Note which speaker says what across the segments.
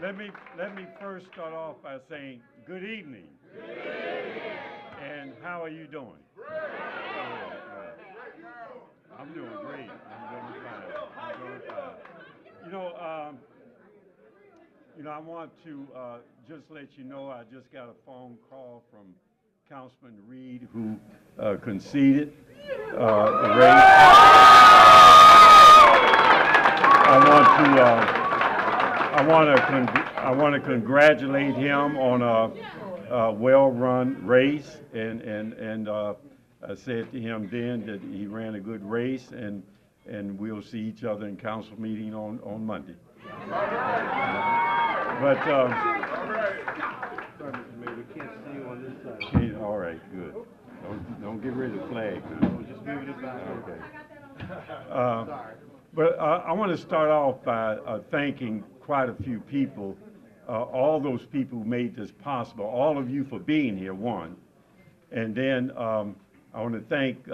Speaker 1: let me first start off by saying good evening. Good evening. And how are you doing? Great. I'm doing great. I'm doing fine. I'm doing fine. You know, um, I want to just let you know I just got a phone call from Councilman Reed, who conceded the race. I want to congratulate him on a well-run race, and I said to him then that he ran a good race, and we'll see each other in council meeting on Monday. But
Speaker 2: we can't see you on this side.
Speaker 1: all right, good. Don't get rid of the flag now.
Speaker 2: We're just moving it back.
Speaker 1: Okay. But I want to start off by thanking quite a few people, all those people who made this possible, all of you for being here, one. And then I want to thank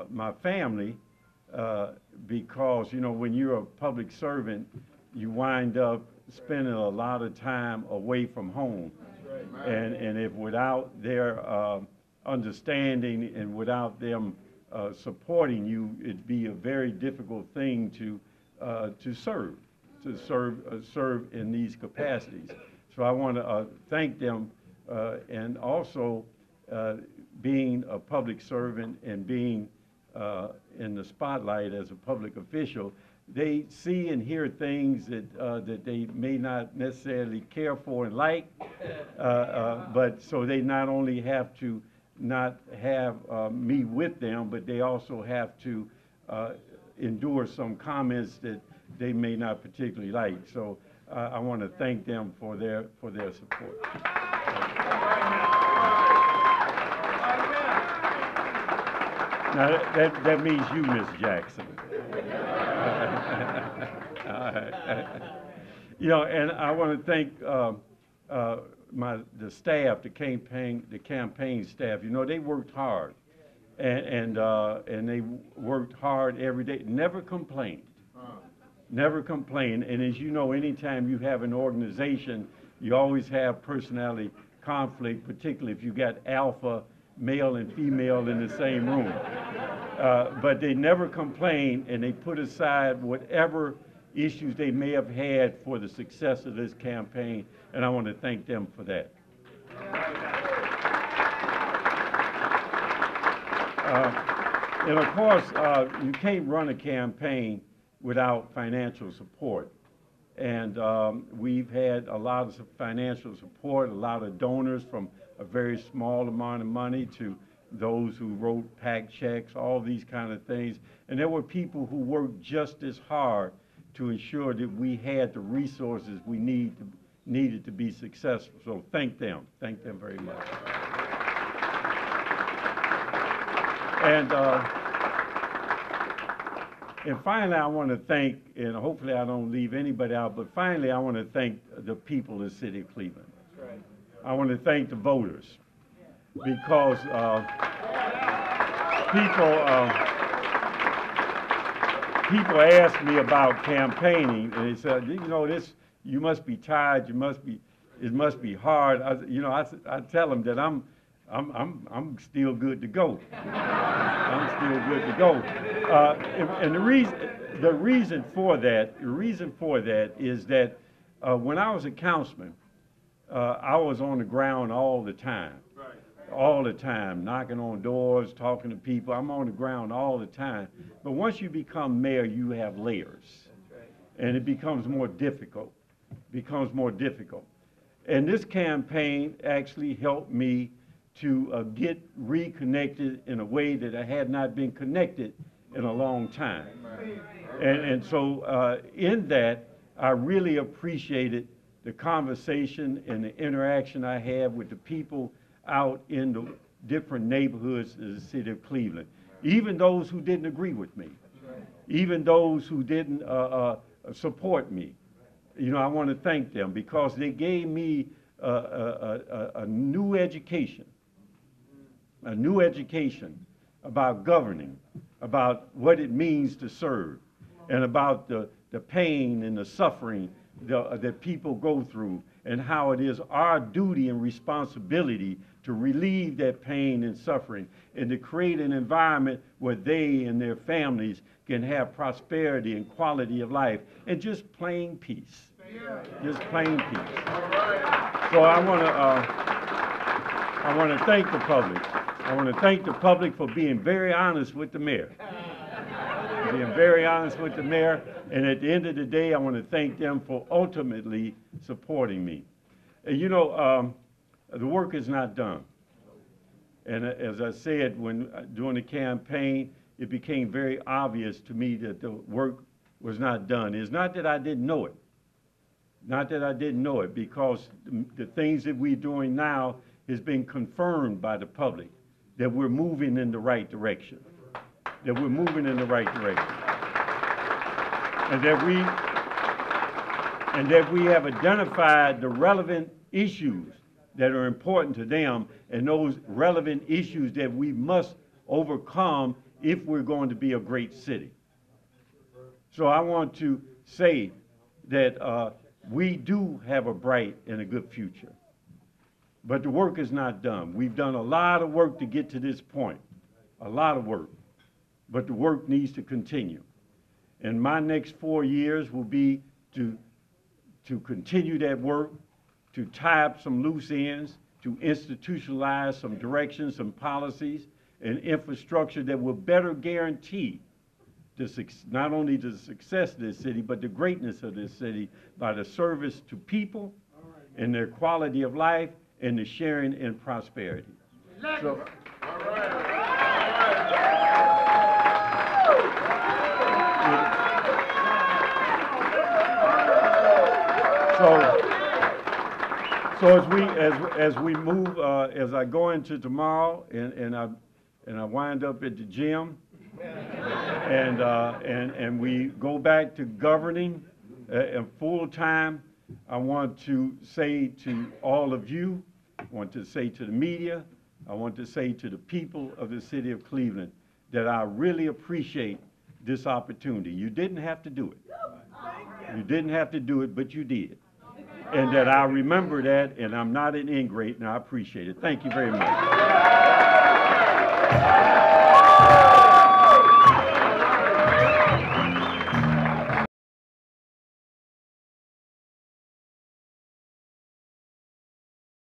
Speaker 1: my family because, when you're a public servant, you wind up spending a lot of time away from home. Right. And if without their understanding and without them supporting you, it'd be a very difficult thing to serve in these capacities. So I want to thank them, and also being a public servant and being in the spotlight as a public official, they see and hear things that they may not necessarily care for and like, but so they not only have to not have me with them, but they also have to endure some comments that they may not particularly like. So I want to thank them for their support. Now that means you, Miss Jackson. And I want to thank the staff, the campaign staff. They worked hard, and they worked hard every day. Never complained. Never complained. And as you know, anytime you have an organization, you always have personality conflict, particularly if you got alpha male and female in the same room. But they never complained, and they put aside whatever issues they may have had for the success of this campaign, and I want to thank them for that. And of course, you can't run a campaign without financial support. And we've had a lot of financial support, a lot of donors, from a very small amount of money to those who wrote PAC checks, all these kind of things. And there were people who worked just as hard to ensure that we had the resources we needed to be successful. So thank them very much. And finally, I want to thank, and hopefully I don't leave anybody out, but finally I want to thank the people of the city of Cleveland. That's right. I want to thank the voters, because people ask me about campaigning, and they said, you must be tired, it must be hard. I tell them that I'm still good to go. I'm still good to go. And the reason for that is that when I was a councilman, I was on the ground all the time. All the time, knocking on doors, talking to people. I'm on the ground all the time. But once you become mayor, you have layers. And it becomes more difficult. And this campaign actually helped me to get reconnected in a way that I had not been connected in a long time. And so in that, I really appreciated the conversation and the interaction I had with the people out in the different neighborhoods of the city of Cleveland. Even those who didn't agree with me, even those who didn't support me. I want to thank them, because they gave me a new education about governing, about what it means to serve, and about the pain and the suffering that people go through, and how it is our duty and responsibility to relieve that pain and suffering and to create an environment where they and their families can have prosperity and quality of life and just plain peace. Just plain peace. So I want to thank the public. I want to thank the public for being very honest with the mayor. Being very honest with the mayor, and at the end of the day, I want to thank them for ultimately supporting me. And you know, the work is not done. And as I said, during the campaign, it became very obvious to me that the work was not done. It's not that I didn't know it. Not that I didn't know it, because the things that we're doing now has been confirmed by the public, that we're moving in the right direction. That we're moving in the right direction. And that we have identified the relevant issues that are important to them, and those relevant issues that we must overcome if we're going to be a great city. So I want to say that we do have a bright and a good future. But the work is not done. We've done a lot of work to get to this point, a lot of work. But the work needs to continue. And my next 4 years will be to continue that work, to tie up some loose ends, to institutionalize some directions, some policies, and infrastructure that will better guarantee not only the success of this city, but the greatness of this city by the service to people and their quality of life and the sharing and prosperity. So, So as we move, as I go into tomorrow, and I wind up at the gym, and we go back to governing full time, I want to say to all of you, I want to say to the media, I want to say to the people of the city of Cleveland that I really appreciate this opportunity. You didn't have to do it. You didn't have to do it, but you did. And that I remember that, and I'm not an ingrate, and I appreciate it. Thank you very much.